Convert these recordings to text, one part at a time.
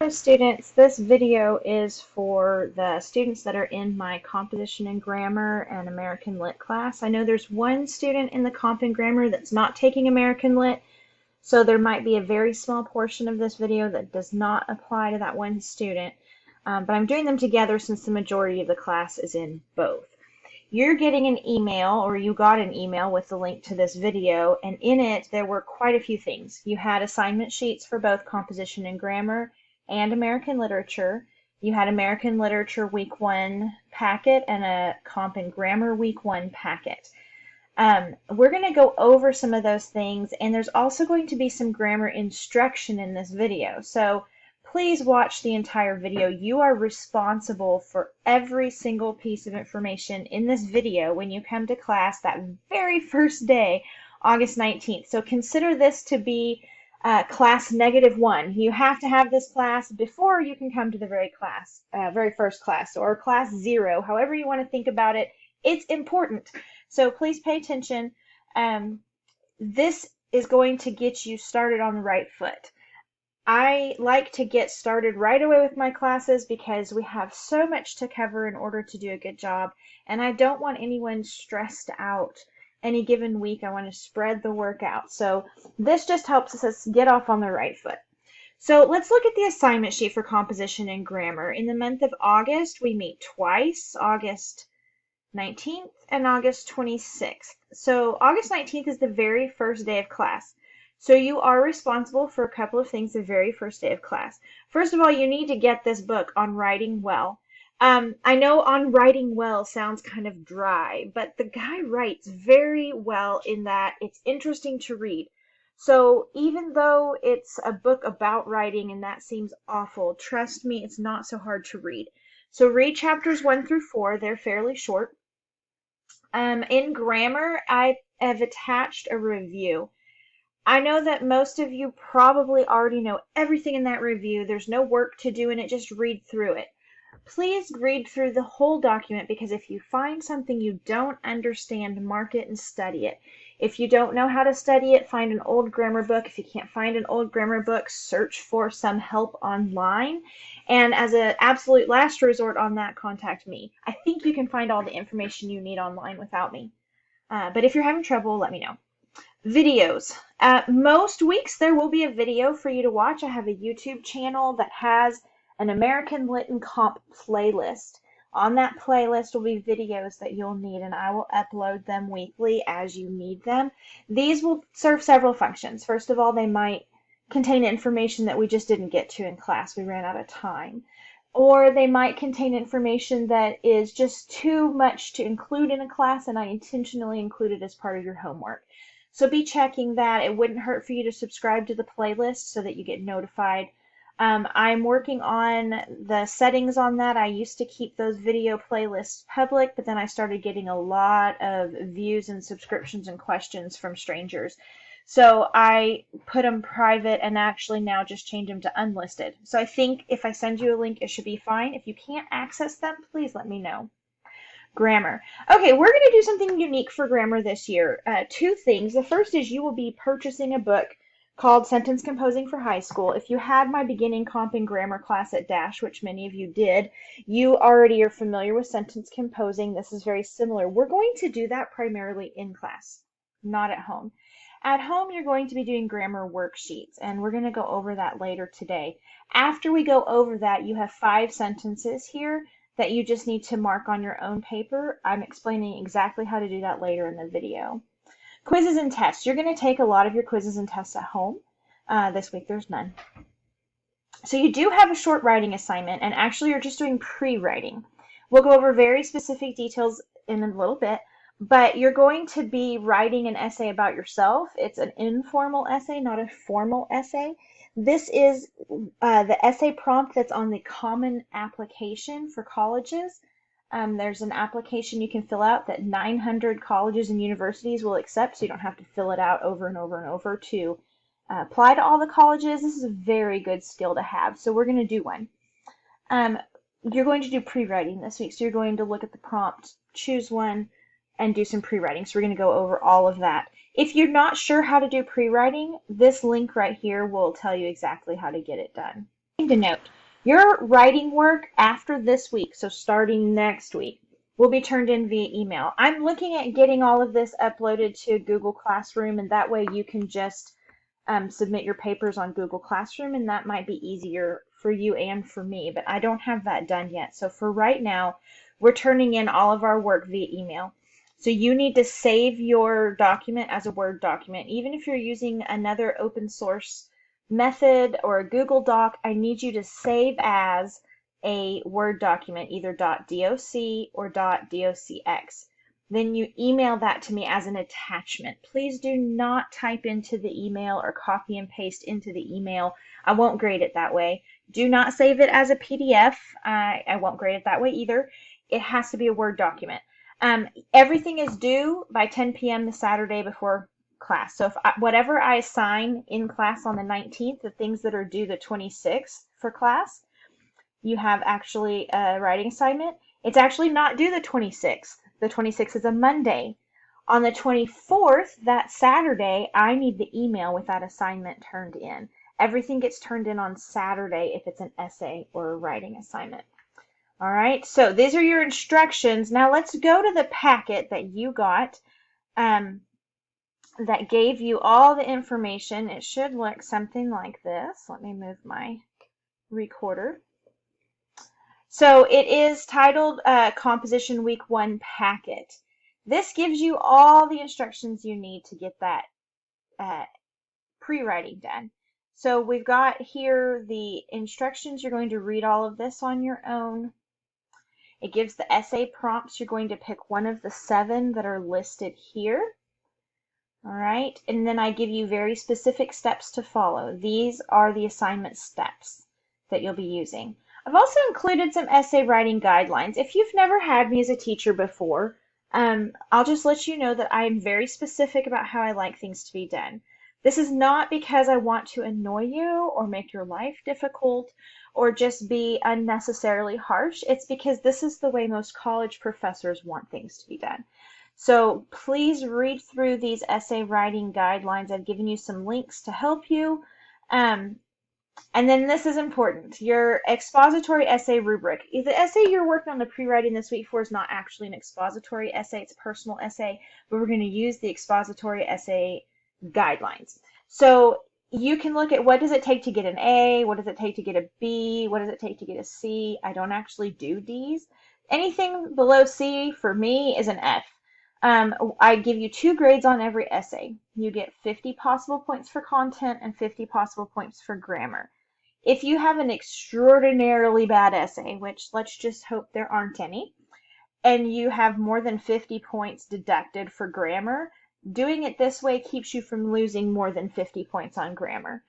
Hello students, this video is for the students that are in my composition and grammar and American Lit class. I know there's one student in the comp and grammar that's not taking American Lit, so there might be a very small portion of this video that does not apply to that one student, but I'm doing them together since the majority of the class is in both. You're getting an email, or you got an email with the link to this video, and in it there were quite a few things. You had assignment sheets for both composition and grammar and American literature. You had American literature week 1 packet and a comp and grammar week 1 packet. We're going to go over some of those things, and there's also going to be some grammar instruction in this video. So please watch the entire video. You are responsible for every single piece of information in this video when you come to class that very first day, August 19th. So consider this to be class -1. You have to have this class before you can come to the very first class, or class 0, however you want to think about it. It's important. So please pay attention. This is going to get you started on the right foot. I like to get started right away with my classes because we have so much to cover in order to do a good job, and I don't want anyone stressed out any given week. I want to spread the work out. So this just helps us get off on the right foot. So let's look at the assignment sheet for composition and grammar. In the month of August, we meet twice, August 19th and August 26th. So August 19th is the very first day of class. So you are responsible for a couple of things the very first day of class. First of all, you need to get this book on writing well. I know on writing well sounds kind of dry, but the guy writes very well in that it's interesting to read. So even though it's a book about writing and that seems awful, trust me, it's not so hard to read. So read chapters 1 through 4. They're fairly short. In grammar, I have attached a review. I know that most of you probably already know everything in that review. There's no work to do in it, just read through it. Please read through the whole document, because if you find something you don't understand, mark it and study it. If you don't know how to study it, find an old grammar book. If you can't find an old grammar book, search for some help online. And as an absolute last resort on that, contact me. I think you can find all the information you need online without me. But if you're having trouble, let me know. Videos. Most weeks there will be a video for you to watch. I have a YouTube channel that has an American Lit and Comp playlist. On that playlist will be videos that you'll need, and I will upload them weekly as you need them. These will serve several functions. First of all, they might contain information that we just didn't get to in class. We ran out of time. Or they might contain information that is just too much to include in a class, and I intentionally include it as part of your homework. So be checking that. It wouldn't hurt for you to subscribe to the playlist so that you get notified. I'm working on the settings on that. I used to keep those video playlists public, but then I started getting a lot of views and subscriptions and questions from strangers. So I put them private and actually now just change them to unlisted. So I think if I send you a link, it should be fine. If you can't access them, please let me know. Grammar. Okay, we're going to do something unique for grammar this year. Two things. The first is you will be purchasing a book called Sentence Composing for High School. If you had my beginning comp and grammar class at Dash, which many of you did, you already are familiar with sentence composing. This is very similar. We're going to do that primarily in class, not at home. At home, you're going to be doing grammar worksheets, and we're going to go over that later today. After we go over that, you have 5 sentences here that you just need to mark on your own paper. I'm explaining exactly how to do that later in the video. Quizzes and tests. You're going to take a lot of your quizzes and tests at home. This week there's none. So you do have a short writing assignment, and actually you're just doing pre-writing. We'll go over very specific details in a little bit, but you're going to be writing an essay about yourself. It's an informal essay, not a formal essay. This is the essay prompt that's on the Common Application for colleges. There's an application you can fill out that 900 colleges and universities will accept, so you don't have to fill it out over and over and over to apply to all the colleges. This is a very good skill to have, so we're going to do one. You're going to do pre-writing this week, so you're going to look at the prompt, choose one, and do some pre-writing. So we're going to go over all of that. If you're not sure how to do pre-writing, this link right here will tell you exactly how to get it done. to note, your writing work after this week, so starting next week, will be turned in via email. I'm looking at getting all of this uploaded to Google Classroom, and that way you can just submit your papers on Google Classroom, and that might be easier for you and for me, but I don't have that done yet. So for right now, we're turning in all of our work via email. So you need to save your document as a Word document. Even if you're using another open source method or a Google Doc, I need you to save as a Word document, either .doc or .docx. Then you email that to me as an attachment. Please do not type into the email or copy and paste into the email. I won't grade it that way. Do not save it as a PDF. I won't grade it that way either. It has to be a Word document. Everything is due by 10 p.m. the Saturday before class. So if whatever I assign in class on the 19th, the things that are due the 26th for class, you have actually a writing assignment. It's actually not due the 26th. The 26th is a Monday. On the 24th, that Saturday, I need the email with that assignment turned in. Everything gets turned in on Saturday if it's an essay or a writing assignment. All right, so these are your instructions. Now let's go to the packet that you got that gave you all the information. It should look something like this. Let me move my recorder. So it is titled Composition Week 1 Packet. This gives you all the instructions you need to get that pre-writing done. So we've got here the instructions. You're going to read all of this on your own. It gives the essay prompts. You're going to pick one of the 7 that are listed here. All right, and then I give you very specific steps to follow. These are the assignment steps that you'll be using. I've also included some essay writing guidelines. If you've never had me as a teacher before, I'll just let you know that I am very specific about how I like things to be done. This is not because I want to annoy you or make your life difficult or just be unnecessarily harsh. It's because this is the way most college professors want things to be done. So please read through these essay writing guidelines. I've given you some links to help you. And then this is important, your expository essay rubric. The essay you're working on the pre-writing this week for is not actually an expository essay, it's a personal essay, but we're going to use the expository essay guidelines. So you can look at what does it take to get an A, what does it take to get a B, what does it take to get a C. I don't actually do Ds. Anything below C for me is an F. I give you 2 grades on every essay. You get 50 possible points for content and 50 possible points for grammar. If you have an extraordinarily bad essay, which let's just hope there aren't any, and you have more than 50 points deducted for grammar, doing it this way keeps you from losing more than 50 points on grammar.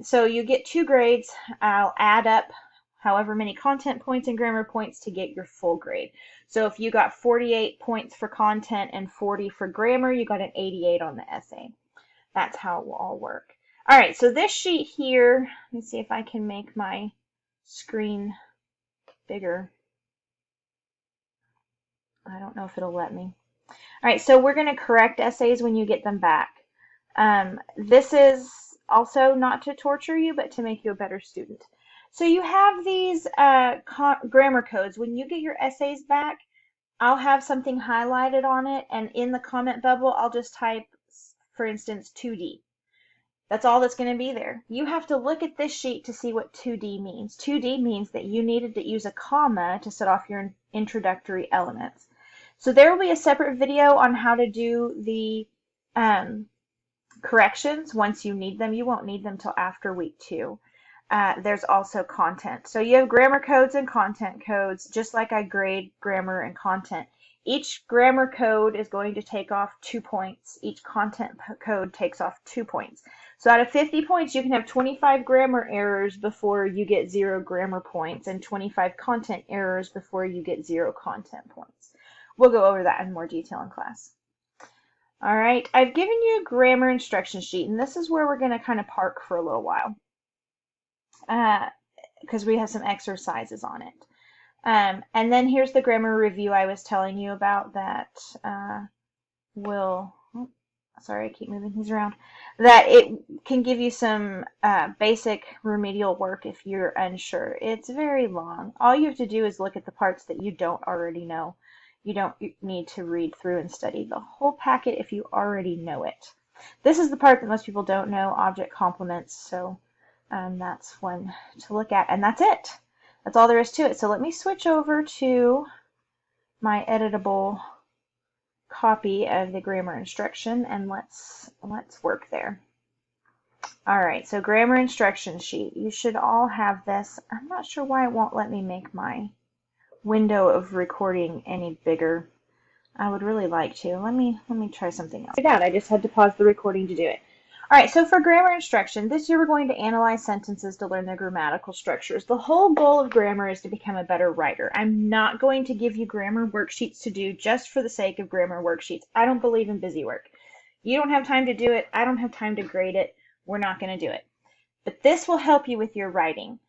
So you get 2 grades. I'll add up however many content points and grammar points to get your full grade. So if you got 48 points for content and 40 for grammar, you got an 88 on the essay. That's how it will all work. All right, so this sheet here, let me see if I can make my screen bigger. I don't know if it'll let me. All right, so we're going to correct essays when you get them back. This is also not to torture you, but to make you a better student. So you have these grammar codes. When you get your essays back, I'll have something highlighted on it, and in the comment bubble, I'll just type, for instance, 2D. That's all that's going to be there. You have to look at this sheet to see what 2D means. 2D means that you needed to use a comma to set off your introductory elements. So there will be a separate video on how to do the corrections once you need them. You won't need them till after week 2. There's also content. So you have grammar codes and content codes, just like I grade grammar and content. Each grammar code is going to take off 2 points. Each content code takes off 2 points. So out of 50 points, you can have 25 grammar errors before you get 0 grammar points, and 25 content errors before you get 0 content points. We'll go over that in more detail in class. All right, I've given you a grammar instruction sheet, and this is where we're going to kind of park for a little while because we have some exercises on it. And then here's the grammar review I was telling you about that will, sorry, I keep moving these around, that it can give you some basic remedial work if you're unsure. It's very long. All you have to do is look at the parts that you don't already know. You don't need to read through and study the whole packet if you already know it. This is the part that most people don't know, object complements, so that's one to look at, and that's it. That's all there is to it. So let me switch over to my editable copy of the grammar instruction, and let's work there. All right, so grammar instruction sheet. You should all have this. I'm not sure why it won't let me make my window of recording any bigger. I would really like to. Let me try something else. I just had to pause the recording to do it. All right, so for grammar instruction, this year we're going to analyze sentences to learn their grammatical structures. The whole goal of grammar is to become a better writer. I'm not going to give you grammar worksheets to do just for the sake of grammar worksheets. I don't believe in busy work. You don't have time to do it. I don't have time to grade it. We're not going to do it. But this will help you with your writing.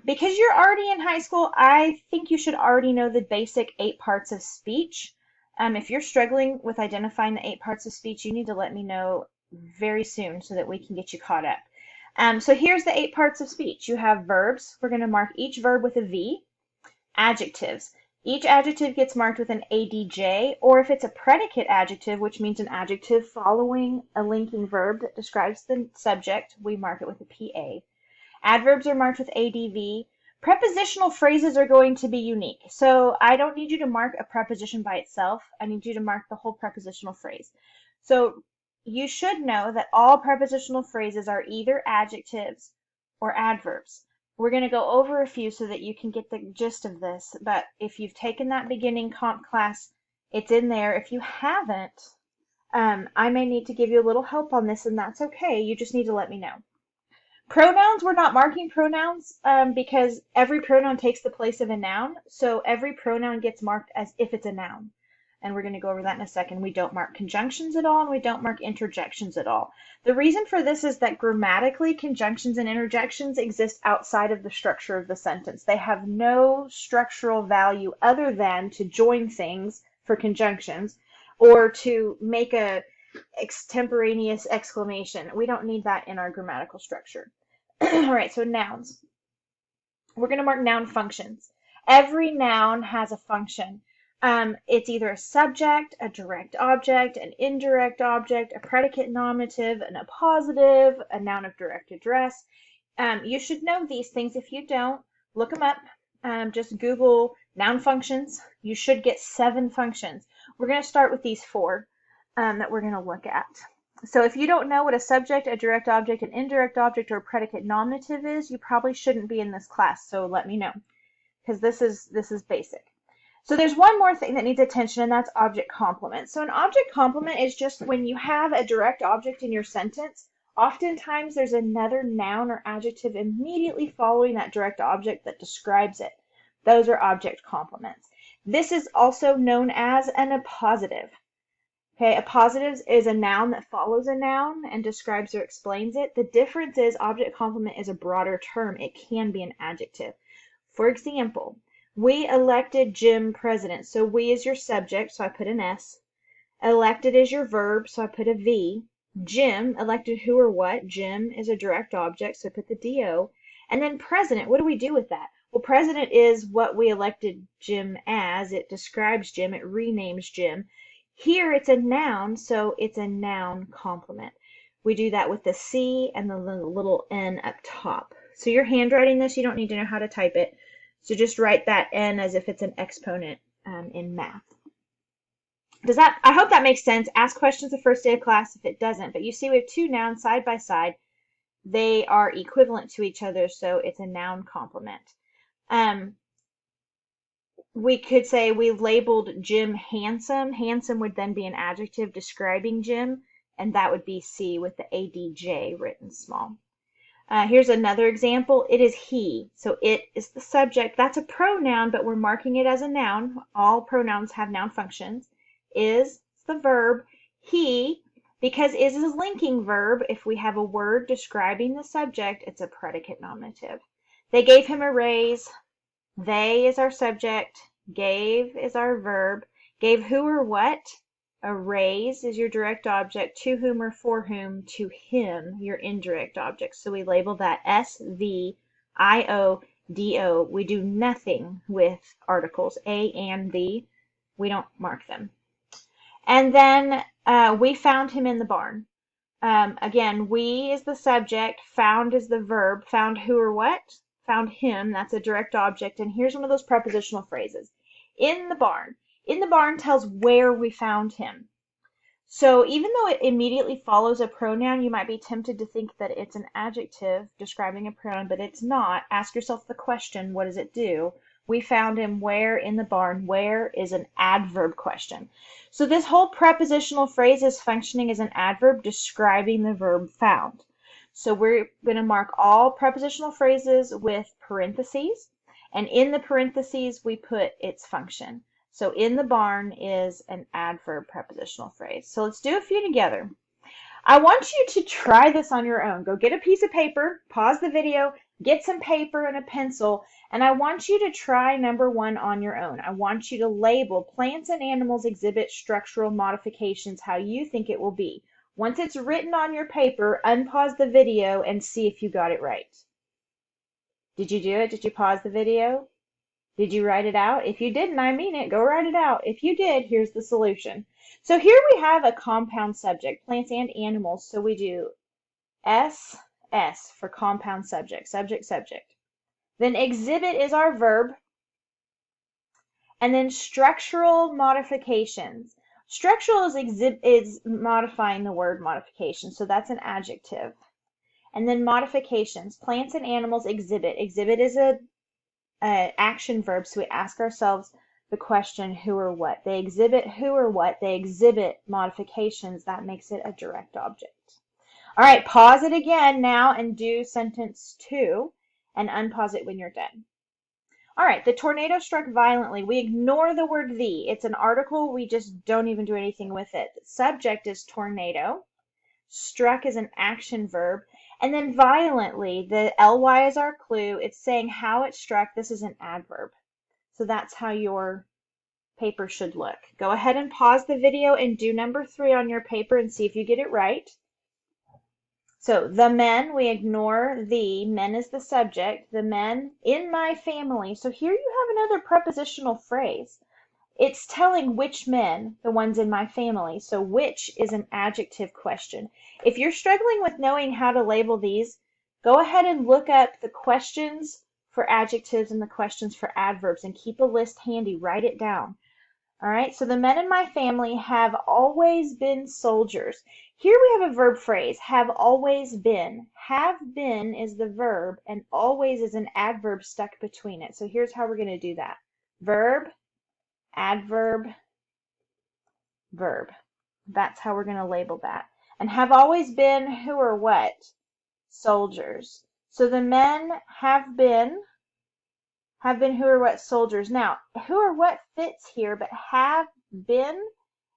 Because you're already in high school, I think you should already know the basic 8 parts of speech. If you're struggling with identifying the 8 parts of speech, you need to let me know very soon so that we can get you caught up. So here's the 8 parts of speech. You have verbs. We're going to mark each verb with a V. Adjectives. Each adjective gets marked with an ADJ, or if it's a predicate adjective, which means an adjective following a linking verb that describes the subject, we mark it with a PA. Adverbs are marked with ADV. Prepositional phrases are going to be unique. So I don't need you to mark a preposition by itself. I need you to mark the whole prepositional phrase. So you should know that all prepositional phrases are either adjectives or adverbs. We're going to go over a few so that you can get the gist of this, but if you've taken that beginning comp class, it's in there. If you haven't, I may need to give you a little help on this, and that's okay. You just need to let me know. Pronouns, we're not marking pronouns because every pronoun takes the place of a noun, so every pronoun gets marked as if it's a noun. And we're going to go over that in a second. We don't mark conjunctions at all, and we don't mark interjections at all. The reason for this is that grammatically, conjunctions and interjections exist outside of the structure of the sentence. They have no structural value other than to join things for conjunctions or to make a extemporaneous exclamation. We don't need that in our grammatical structure. All right, so nouns. We're going to mark noun functions. Every noun has a function. It's either a subject, a direct object, an indirect object, a predicate nominative, and a appositive, a noun of direct address. You should know these things. If you don't, look them up. Just Google noun functions. You should get 7 functions. We're going to start with these 4 that we're going to look at. So if you don't know what a subject, a direct object, an indirect object, or a predicate nominative is, you probably shouldn't be in this class. So let me know, because this is basic. So there's one more thing that needs attention, and that's object complement. So an object complement is just when you have a direct object in your sentence, oftentimes there's another noun or adjective immediately following that direct object that describes it. Those are object complements. This is also known as an appositive. Okay, appositive is a noun that follows a noun and describes or explains it. The difference is object complement is a broader term. It can be an adjective. For example, we elected Jim president. So we is your subject, so I put an S. Elected is your verb, so I put a V. Jim, elected who or what. Jim is a direct object, so I put the DO. And then president, what do we do with that? Well, president is what we elected Jim as. It describes Jim. It renames Jim. Here it's a noun, so it's a noun complement. We do that with the C and the little N up top. So you're handwriting this, you don't need to know how to type it. So just write that N as if it's an exponent in math. I hope that makes sense. Ask questions the first day of class if it doesn't. But you see we have 2 nouns side by side. They are equivalent to each other, so it's a noun complement. We could say we labeled Jim handsome. Handsome would then be an adjective describing Jim, and that would be C with the ADJ written small. Here's another example. It is he. So it is the subject. That's a pronoun, but we're marking it as a noun. All pronouns have noun functions. Is the verb. He, because is a linking verb. If we have a word describing the subject, it's a predicate nominative. They gave him a raise. They is our subject. Gave is our verb. Gave who or what? A raise is your direct object, to whom or for whom, to him, your indirect object. So we label that S-V-I-O-D-O. We do nothing with articles, a and the. We don't mark them. And then we found him in the barn. Again, we is the subject, found is the verb, found who or what? Found him, that's a direct object. And here's one of those prepositional phrases. In the barn. In the barn tells where we found him. So even though it immediately follows a pronoun, you might be tempted to think that it's an adjective describing a pronoun, but it's not. Ask yourself the question, what does it do? We found him where in the barn. Where is an adverb question. So this whole prepositional phrase is functioning as an adverb describing the verb found. So we're going to mark all prepositional phrases with parentheses, and in the parentheses we put its function. So in the barn is an adverb prepositional phrase. So let's do a few together. I want you to try this on your own. Go get a piece of paper, pause the video, get some paper and a pencil, and I want you to try number 1 on your own. I want you to label plants and animals exhibit structural modifications how you think it will be. Once it's written on your paper, unpause the video and see if you got it right. Did you do it? Did you pause the video? Did you write it out? If you didn't, I mean it, go write it out. If you did, here's the solution. So here we have a compound subject, plants and animals. So we do S for compound subject, subject, subject. Then exhibit is our verb. And then structural modifications. Structural is modifying the word modification, so that's an adjective. And then modifications, plants and animals exhibit. Exhibit is a action verb, so we ask ourselves the question who or what. They exhibit who or what. They exhibit modifications. That makes it a direct object. All right, pause it again now and do sentence 2 and unpause it when you're done. All right, the tornado struck violently. We ignore the word the. It's an article. We just don't even do anything with it. The subject is tornado. Struck is an action verb. And then violently, the ly is our clue. It's saying how it struck. This is an adverb. So that's how your paper should look. Go ahead and pause the video and do number 3 on your paper and see if you get it right. So the men, we ignore the. Men is the subject. The men in my family. So here you have another prepositional phrase. It's telling which men, the ones in my family. So which is an adjective question. If you're struggling with knowing how to label these, go ahead and look up the questions for adjectives and the questions for adverbs and keep a list handy. Write it down. All right, so the men in my family have always been soldiers. Here we have a verb phrase, have always been. Have been is the verb and always is an adverb stuck between it. So here's how we're going to do that. Verb, adverb, verb. That's how we're going to label that. And have always been who or what? Soldiers. So the men have been who or what? Soldiers. Now, who or what fits here, but have been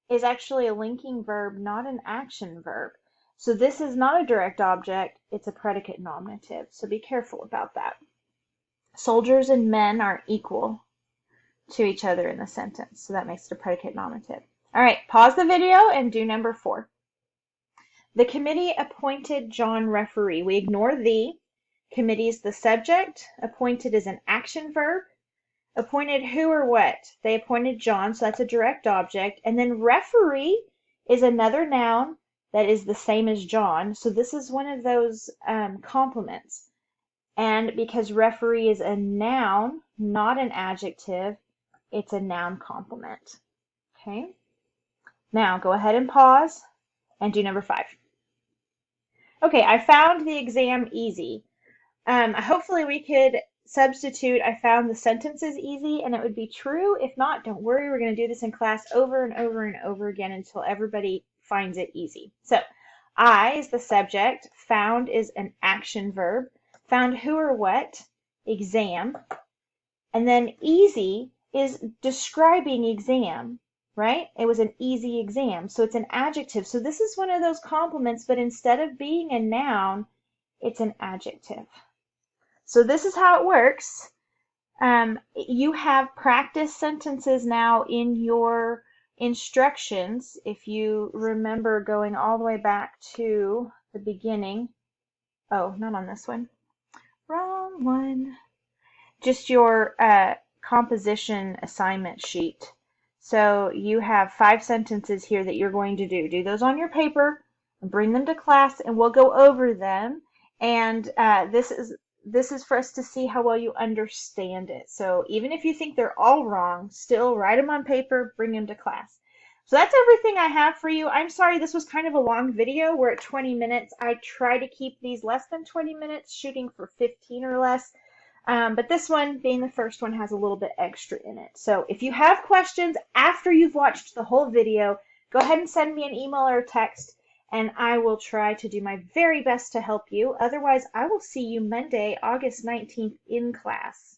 is actually a linking verb, not an action verb. So this is not a direct object, it's a predicate nominative. So be careful about that. Soldiers and men are equal to each other in the sentence, so that makes it a predicate nominative. All right, pause the video and do number 4. The committee appointed John referee. We ignore the. Committee is the subject. Appointed is an action verb. Appointed who or what? They appointed John, so that's a direct object. And then referee is another noun that is the same as John. So this is one of those complements. And because referee is a noun, not an adjective, it's a noun complement. Okay? Now go ahead and pause and do number 5. Okay, I found the exam easy. Hopefully we could substitute, I found the sentences easy, and it would be true. If not, don't worry. We're going to do this in class over and over and over again until everybody finds it easy. So, I is the subject. Found is an action verb. Found who or what? Exam. And then easy is describing exam, right? It was an easy exam. So it's an adjective. So this is one of those complements, but instead of being a noun, it's an adjective. So this is how it works. You have practice sentences now in your instructions, if you remember going all the way back to the beginning. Oh, not on this one. Wrong one. Just your composition assignment sheet. So you have 5 sentences here that you're going to do. Do those on your paper, bring them to class, and we'll go over them. And this is for us to see how well you understand it. So even if you think they're all wrong, still write them on paper, bring them to class. So that's everything I have for you. I'm sorry this was kind of a long video. We're at 20 minutes. I try to keep these less than 20 minutes, shooting for 15 or less. But this one, being the first one, has a little bit extra in it. So if you have questions after you've watched the whole video, go ahead and send me an email or a text, and I will try to do my very best to help you. Otherwise, I will see you Monday, August 19th in class.